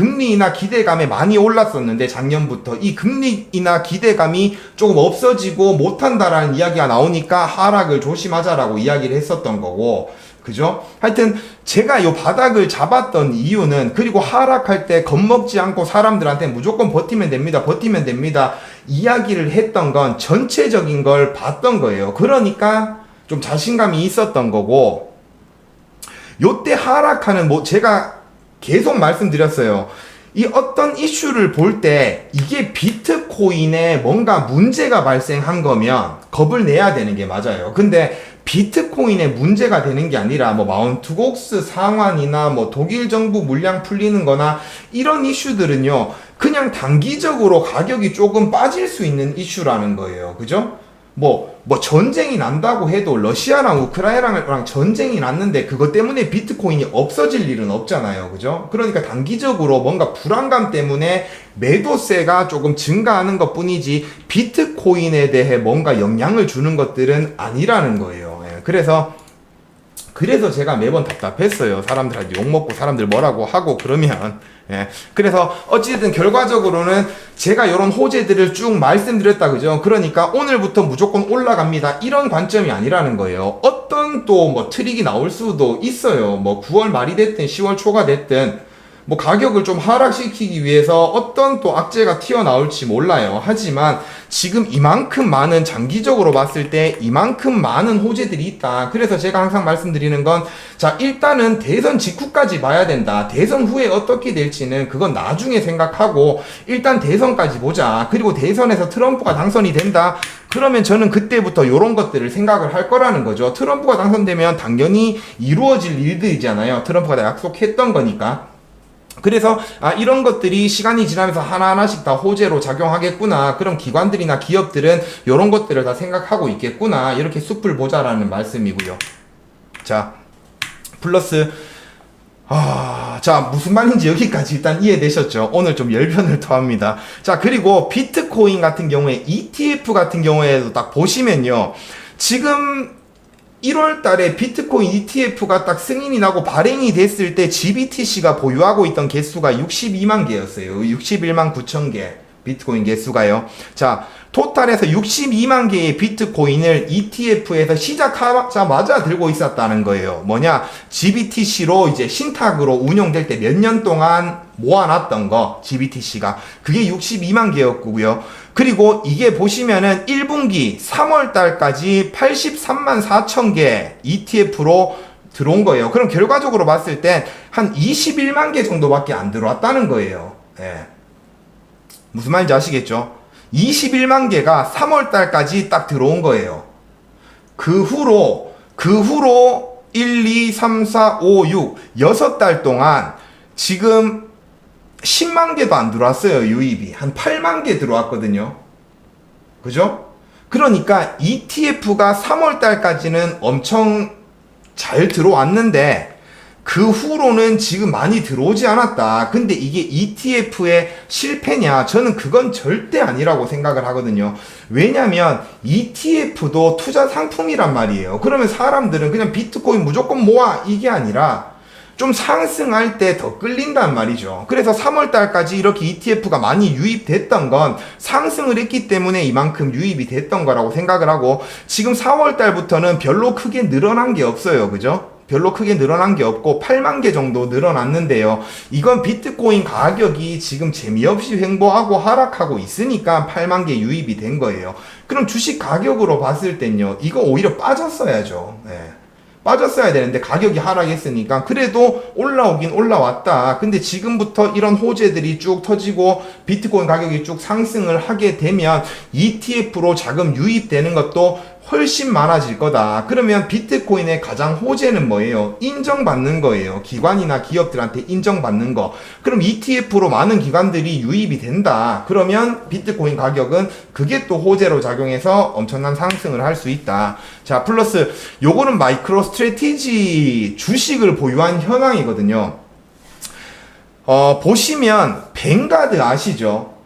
S1: 기대감에 많이 올랐었는데, 작년부터. 이 금리나 기대감이 조금 없어지고 못한다라는 이야기가 나오니까 하락을 조심하자라고 이야기를 했었던 거고, 그죠? 하여튼 제가 요 바닥을 잡았던 이유는 그리고 하락할 때 겁먹지 않고 사람들한테 무조건 버티면 됩니다 이야기를 했던 건 전체적인 걸 봤던 거예요. 그러니까 좀 자신감이 있었던 거고 요때 하락하는 제가 계속 말씀드렸어요. 이 어떤 이슈를 볼 때 이게 비트코인에 뭔가 문제가 발생한 거면 겁을 내야 되는 게 맞아요. 근데 비트코인에 문제가 되는 게 아니라 마운트 곡스 상환이나 독일 정부 물량 풀리는 거나 이런 이슈들은요 그냥 단기적으로 가격이 조금 빠질 수 있는 이슈라는 거예요. 그죠? 전쟁이 난다고 해도 러시아랑 우크라이나랑 전쟁이 났는데 그것 때문에 비트코인이 없어질 일은 없잖아요. 그죠? 그러니까 단기적으로 뭔가 불안감 때문에 매도세가 조금 증가하는 것 뿐이지 비트코인에 대해 뭔가 영향을 주는 것들은 아니라는 거예요. 그래서 제가 매번 답답했어요. 사람들한테 욕먹고 사람들 뭐라고 하고 그러면. 그래서 어찌됐든 결과적으로는 제가 이런 호재들을 쭉 말씀드렸다. 그죠? 그러니까 오늘부터 무조건 올라갑니다. 이런 관점이 아니라는 거예요. 어떤 또 트릭이 나올 수도 있어요. 9월 말이 됐든 10월 초가 됐든 가격을 좀 하락시키기 위해서 어떤 또 악재가 튀어나올지 몰라요. 하지만 지금 이만큼 많은 장기적으로 봤을 때 이만큼 많은 호재들이 있다. 그래서 제가 항상 말씀드리는 건 일단은 대선 직후까지 봐야 된다. 대선 후에 어떻게 될지는 그건 나중에 생각하고 일단 대선까지 보자. 그리고 대선에서 트럼프가 당선이 된다. 그러면 저는 그때부터 이런 것들을 생각을 할 거라는 거죠. 트럼프가 당선되면 당연히 이루어질 일들이잖아요. 트럼프가 다 약속했던 거니까. 그래서 이런 것들이 시간이 지나면서 하나하나씩 다 호재로 작용하겠구나. 그럼 기관들이나 기업들은 이런 것들을 다 생각하고 있겠구나. 이렇게 숲을 보자라는 말씀이고요. 자, 플러스 무슨 말인지 여기까지 일단 이해되셨죠? 오늘 좀 열변을 토합니다. 자, 그리고 비트코인 같은 경우에 ETF 같은 경우에도 딱 보시면요. 지금 1월 달에 비트코인 ETF가 딱 승인이 나고 발행이 됐을 때 GBTC가 보유하고 있던 개수가 62만 개였어요. 61만 9천 개. 비트코인 개수가요. 자, 토탈에서 62만 개의 비트코인을 ETF에서 시작하자마자 들고 있었다는 거예요. GBTC로 이제 신탁으로 운용될 때 몇 년 동안 모아놨던 거, GBTC가. 그게 62만 개였고요. 그리고 이게 보시면은 1분기 3월 달까지 83만 4천 개 ETF로 들어온 거예요. 그럼 결과적으로 봤을 때 한 21만 개 정도밖에 안 들어왔다는 거예요. 무슨 말인지 아시겠죠? 21만 개가 3월 달까지 딱 들어온 거예요. 그 후로 1, 2, 3, 4, 5, 6, 6달 동안 지금 10만 개도 안 들어왔어요. 유입이. 한 8만 개 들어왔거든요. 그죠? 그러니까 ETF가 3월 달까지는 엄청 잘 들어왔는데 그 후로는 지금 많이 들어오지 않았다. 근데 이게 ETF의 실패냐? 저는 그건 절대 아니라고 생각을 하거든요. 왜냐면 ETF도 투자 상품이란 말이에요. 그러면 사람들은 그냥 비트코인 무조건 모아 이게 아니라 좀 상승할 때 더 끌린단 말이죠. 그래서 3월 달까지 이렇게 ETF가 많이 유입됐던 건 상승을 했기 때문에 이만큼 유입이 됐던 거라고 생각을 하고 지금 4월 달부터는 별로 크게 늘어난 게 없어요. 그죠? 별로 크게 늘어난 게 없고 8만 개 정도 늘어났는데요. 이건 비트코인 가격이 지금 재미없이 횡보하고 하락하고 있으니까 8만 개 유입이 된 거예요. 그럼 주식 가격으로 봤을 땐요, 이거 오히려 빠졌어야죠. 네. 빠졌어야 되는데 가격이 하락했으니까 그래도 올라오긴 올라왔다. 근데 지금부터 이런 호재들이 쭉 터지고 비트코인 가격이 쭉 상승을 하게 되면 ETF로 자금 유입되는 것도 훨씬 많아질 거다. 그러면 비트코인의 가장 호재는 뭐예요? 인정받는 거예요. 기관이나 기업들한테 인정받는 거. 그럼 ETF로 많은 기관들이 유입이 된다. 그러면 비트코인 가격은 그게 또 호재로 작용해서 엄청난 상승을 할 수 있다. 자, 플러스 요거는 마이크로 스트래티지 주식을 보유한 현황이거든요. 보시면 뱅가드 아시죠?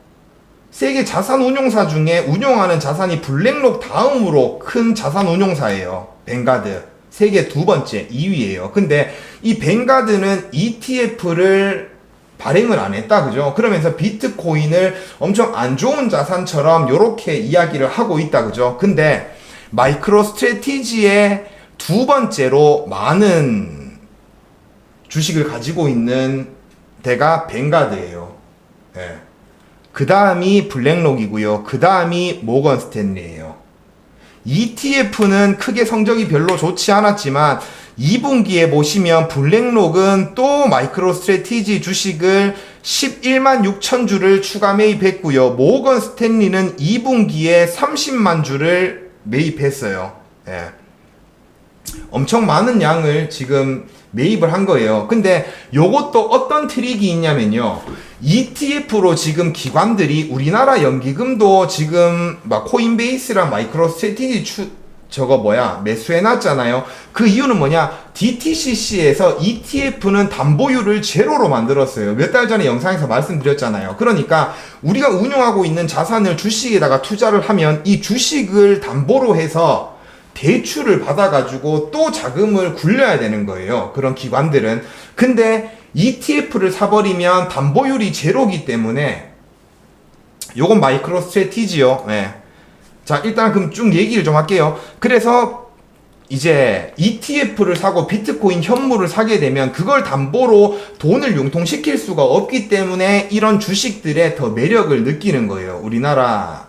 S1: 세계 자산 운용사 중에 운용하는 자산이 블랙록 다음으로 큰 자산 운용사예요. 뱅가드. 세계 두 번째 2위예요. 근데 이 뱅가드는 ETF를 발행을 안 했다. 그죠? 그러면서 비트코인을 엄청 안 좋은 자산처럼 요렇게 이야기를 하고 있다. 그죠? 근데 마이크로 스트래티지의 두 번째로 많은 주식을 가지고 있는 데가 뱅가드예요. 네. 그 다음이 블랙록이고요. 그 다음이 모건 스탠리예요. ETF는 크게 성적이 별로 좋지 않았지만 2분기에 보시면 블랙록은 또 마이크로 스트래티지 주식을 11만 6천 주를 추가 매입했고요. 모건 스탠리는 2분기에 30만 주를 매입했어요. 예. 엄청 많은 양을 지금 매입을 한 거예요. 근데 요것도 어떤 트릭이 있냐면요. ETF로 지금 기관들이 우리나라 연기금도 지금 막 코인베이스랑 마이크로 스트래티지 매수해놨잖아요. 그 이유는 뭐냐? DTCC에서 ETF는 담보율을 제로로 만들었어요. 몇 달 전에 영상에서 말씀드렸잖아요. 그러니까 우리가 운용하고 있는 자산을 주식에다가 투자를 하면 이 주식을 담보로 해서 대출을 받아가지고 또 자금을 굴려야 되는 거예요. 그런 기관들은. 근데 ETF를 사버리면 담보율이 제로기 때문에 요건 마이크로 스트래티지요. 네. 자, 일단 그럼 쭉 얘기를 좀 할게요. 그래서 이제 ETF를 사고 비트코인 현물을 사게 되면 그걸 담보로 돈을 융통시킬 수가 없기 때문에 이런 주식들의 더 매력을 느끼는 거예요. 우리나라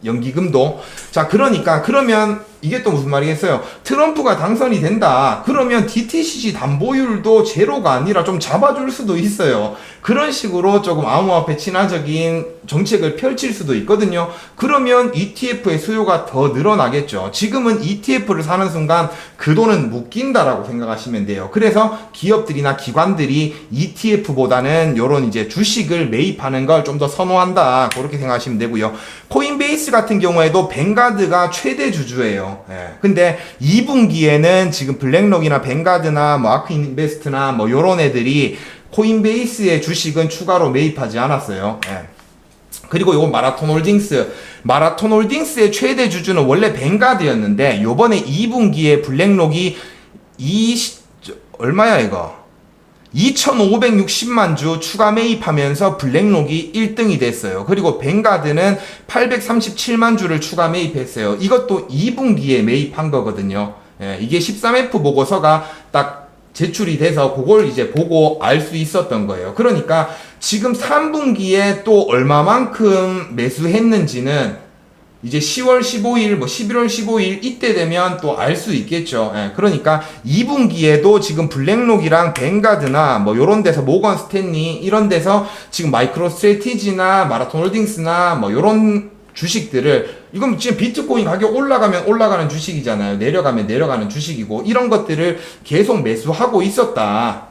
S1: 연기금도. 자, 그러니까 그러면 이게 또 무슨 말이겠어요? 트럼프가 당선이 된다. 그러면 DTCC 담보율도 제로가 아니라 좀 잡아줄 수도 있어요. 그런 식으로 조금 암호화폐 친화적인 정책을 펼칠 수도 있거든요. 그러면 ETF의 수요가 더 늘어나겠죠. 지금은 ETF를 사는 순간 그 돈은 묶인다라고 생각하시면 돼요. 그래서 기업들이나 기관들이 ETF보다는 요런 이제 주식을 매입하는 걸 좀 더 선호한다. 그렇게 생각하시면 되고요. 코인베이스 같은 경우에도 뱅가드가 최대 주주예요. 예. 근데 2분기에는 지금 블랙록이나 뱅가드나 뭐 아크인베스트나 뭐 요런 애들이 코인베이스의 주식은 추가로 매입하지 않았어요. 예. 그리고 요건 마라톤홀딩스. 마라톤홀딩스의 최대 주주는 원래 뱅가드였는데 요번에 2분기에 블랙록이 얼마야 이거? 2,560만 주 추가 매입하면서 블랙록이 1등이 됐어요. 그리고 뱅가드는 837만 주를 추가 매입했어요. 이것도 2분기에 매입한 거거든요. 예, 이게 13F 보고서가 딱 제출이 돼서 그걸 이제 보고 알 수 있었던 거예요. 그러니까 지금 3분기에 또 얼마만큼 매수했는지는 이제 10월 15일, 뭐 11월 15일 이때 되면 또 알 수 있겠죠. 예, 그러니까 2분기에도 지금 블랙록이랑 뱅가드나 뭐 요런 데서 모건 스탠리 이런 데서 지금 마이크로 스트래티지나 마라톤 홀딩스나 뭐 요런 주식들을 이건 지금 비트코인 가격 올라가면 올라가는 주식이잖아요. 내려가면 내려가는 주식이고 이런 것들을 계속 매수하고 있었다.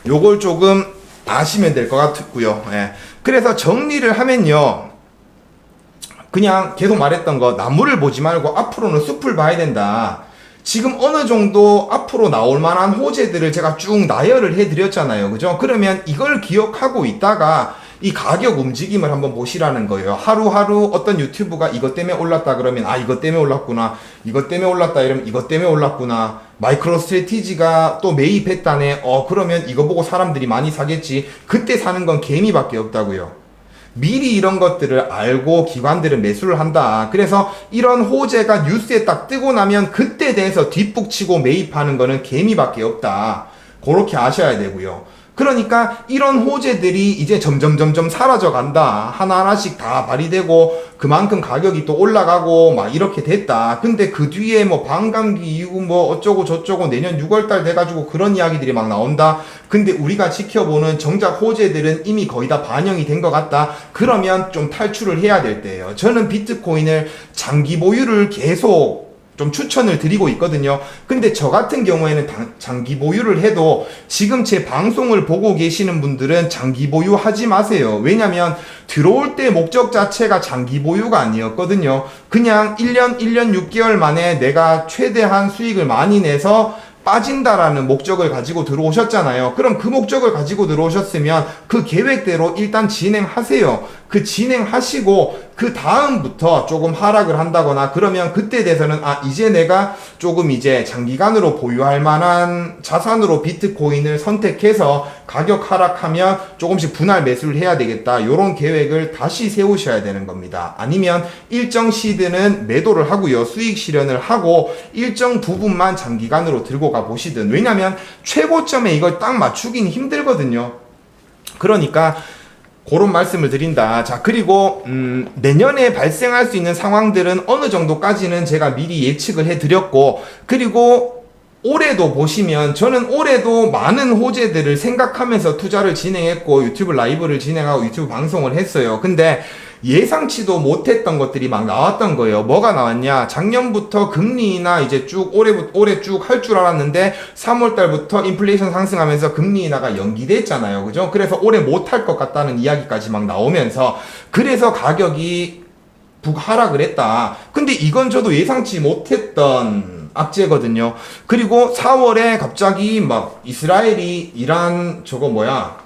S1: 요걸 조금 아시면 될 것 같고요. 예. 그래서 정리를 하면요. 그냥 계속 말했던 거 나무를 보지 말고 앞으로는 숲을 봐야 된다. 지금 어느 정도 앞으로 나올 만한 호재들을 제가 쭉 나열을 해드렸잖아요. 그죠? 그러면 이걸 기억하고 있다가 이 가격 움직임을 한번 보시라는 거예요. 하루하루 어떤 유튜브가 이것 때문에 올랐다 그러면 아 이것 때문에 올랐구나. 이것 때문에 올랐다 이러면 이것 때문에 올랐구나. 마이크로 스트래티지가 또 매입했다네. 그러면 이거 보고 사람들이 많이 사겠지. 그때 사는 건 개미밖에 없다고요. 미리 이런 것들을 알고 기관들은 매수를 한다. 그래서 이런 호재가 뉴스에 딱 뜨고 나면 그때 대해서 뒷북치고 매입하는 거는 개미밖에 없다. 그렇게 아셔야 되고요. 그러니까 이런 호재들이 이제 점점 사라져 간다. 하나하나씩 다 발휘되고 그만큼 가격이 또 올라가고 막 이렇게 됐다. 근데 그 뒤에 뭐 반감기 이후 뭐 어쩌고 저쩌고 내년 6월달 돼가지고 그런 이야기들이 막 나온다. 근데 우리가 지켜보는 정작 호재들은 이미 거의 다 반영이 된 것 같다. 그러면 좀 탈출을 해야 될 때예요. 저는 비트코인을 장기 보유를 계속 좀 추천을 드리고 있거든요. 근데 저 같은 경우에는 장기 보유를 해도 지금 제 방송을 보고 계시는 분들은 장기 보유하지 마세요. 왜냐면 들어올 때 목적 자체가 장기 보유가 아니었거든요. 그냥 1년 6개월 만에 내가 최대한 수익을 많이 내서 빠진다라는 목적을 가지고 들어오셨잖아요. 그럼 그 목적을 가지고 들어오셨으면 그 계획대로 일단 진행하세요. 그 진행하시고 그 다음부터 조금 하락을 한다거나 그러면 그때 돼서는 이제 내가 조금 이제 장기간으로 보유할 만한 자산으로 비트코인을 선택해서 가격 하락하면 조금씩 분할 매수를 해야 되겠다. 요런 계획을 다시 세우셔야 되는 겁니다. 아니면 일정 시드는 매도를 하고요. 수익 실현을 하고 일정 부분만 장기간으로 들고 가 보시든. 왜냐면 최고점에 이걸 딱 맞추긴 힘들거든요. 그러니까 그런 말씀을 드린다. 자, 그리고 내년에 발생할 수 있는 상황들은 어느 정도까지는 제가 미리 예측을 해드렸고, 그리고 올해도 보시면 저는 올해도 많은 호재들을 생각하면서 투자를 진행했고 유튜브 라이브를 진행하고 유튜브 방송을 했어요. 근데 예상치도 못했던 것들이 막 나왔던 거예요. 뭐가 나왔냐? 작년부터 금리나 이제 쭉 올해 쭉 할 줄 알았는데 3월달부터 인플레이션 상승하면서 금리 인하가 연기됐잖아요. 그죠? 그래서 올해 못할 것 같다는 이야기까지 막 나오면서 그래서 가격이 하락을 했다. 근데 이건 저도 예상치 못했던 악재거든요. 그리고 4월에 갑자기 막 이스라엘이 이란 저거 뭐야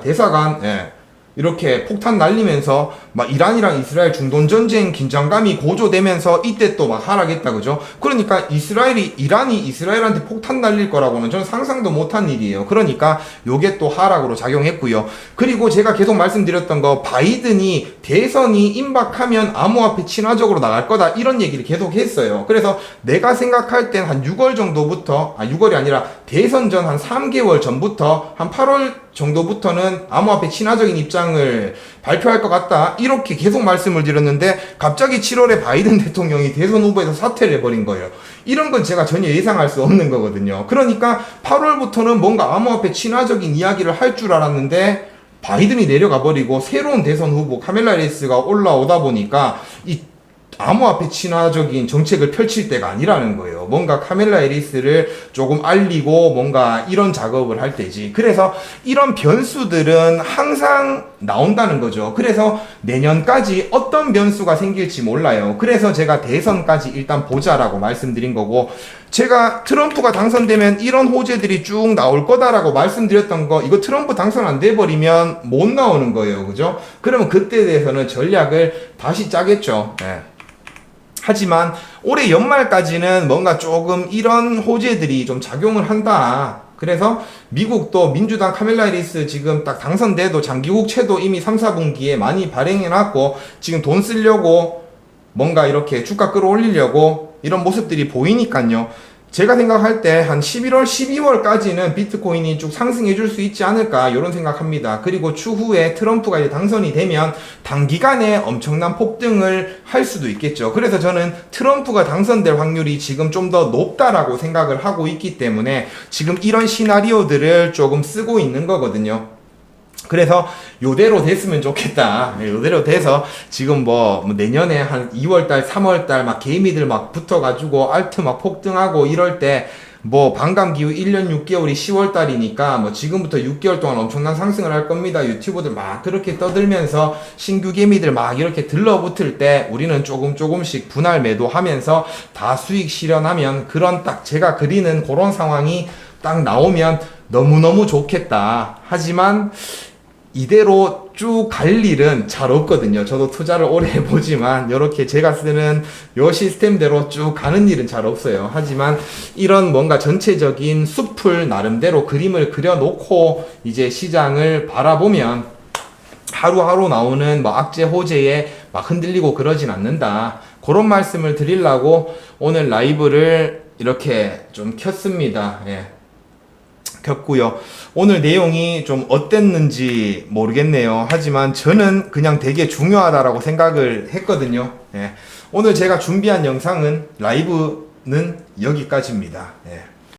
S1: 대사관 이렇게 폭탄 날리면서 막 이란이랑 이스라엘 중동 전쟁 긴장감이 고조되면서 이때 또 막 하락했다. 그죠? 그러니까 이란이 이스라엘한테 폭탄 날릴 거라고는 저는 상상도 못한 일이에요. 그러니까 요게 또 하락으로 작용했고요. 그리고 제가 계속 말씀드렸던 거 바이든이 대선이 임박하면 암호화폐 친화적으로 나갈 거다 이런 얘기를 계속 했어요. 그래서 내가 생각할 땐 한 6월 정도부터 6월이 아니라 대선 전 한 3개월 전부터 한 8월 정도부터는 암호화폐 친화적인 입장을 발표할 것 같다 이렇게 계속 말씀을 드렸는데 갑자기 7월에 바이든 대통령이 대선 후보에서 사퇴를 해버린 거예요. 이런 건 제가 전혀 예상할 수 없는 거거든요. 그러니까 8월부터는 뭔가 암호화폐 친화적인 이야기를 할 줄 알았는데 바이든이 내려가 버리고 새로운 대선 후보 카멜라 해리스가 올라오다 보니까 이 암호화폐 친화적인 정책을 펼칠 때가 아니라는 거예요. 뭔가 카멜라 해리스를 조금 알리고 뭔가 이런 작업을 할 때지. 그래서 이런 변수들은 항상 나온다는 거죠. 그래서 내년까지 어떤 변수가 생길지 몰라요. 그래서 제가 대선까지 일단 보자라고 말씀드린 거고, 제가 트럼프가 당선되면 이런 호재들이 쭉 나올 거다라고 말씀드렸던 거, 이거 트럼프 당선 안 돼버리면 못 나오는 거예요. 그죠? 그러면 그때에 대해서는 전략을 다시 짜겠죠. 네. 하지만 올해 연말까지는 뭔가 조금 이런 호재들이 좀 작용을 한다. 그래서 미국도 민주당 카멜라 해리스 지금 딱 당선돼도 장기국채도 이미 3, 4분기에 많이 발행해놨고 지금 돈 쓰려고 뭔가 이렇게 주가 끌어올리려고 이런 모습들이 보이니까요. 제가 생각할 때 한 11월, 12월까지는 비트코인이 쭉 상승해 줄 수 있지 않을까 이런 생각합니다. 그리고 추후에 트럼프가 이제 당선이 되면 단기간에 엄청난 폭등을 할 수도 있겠죠. 그래서 저는 트럼프가 당선될 확률이 지금 좀 더 높다라고 생각을 하고 있기 때문에 지금 이런 시나리오들을 조금 쓰고 있는 거거든요. 그래서 요대로 됐으면 좋겠다. 요대로 돼서 지금 뭐 내년에 한 2월달, 3월달 막 개미들 막 붙어가지고 알트 막 폭등하고 이럴 때 뭐 반감기후 1년 6개월이 10월달이니까 뭐 지금부터 6개월 동안 엄청난 상승을 할 겁니다. 유튜버들 막 그렇게 떠들면서 신규 개미들 막 이렇게 들러붙을 때 우리는 조금씩 분할 매도하면서 다 수익 실현하면 그런 딱 제가 그리는 그런 상황이 딱 나오면 너무너무 좋겠다. 하지만 이대로 쭉 갈 일은 잘 없거든요. 저도 투자를 오래 해보지만 이렇게 제가 쓰는 요 시스템대로 쭉 가는 일은 잘 없어요. 하지만 이런 뭔가 전체적인 숲을 나름대로 그림을 그려놓고 이제 시장을 바라보면 하루하루 나오는 뭐 악재 호재에 막 흔들리고 그러진 않는다. 그런 말씀을 드리려고 오늘 라이브를 이렇게 좀 켰습니다. 예. 켰고요. 오늘 내용이 좀 어땠는지 모르겠네요. 하지만 저는 그냥 되게 중요하다라고 생각을 했거든요. 예. 오늘 제가 준비한 영상은 라이브는 여기까지입니다. 예.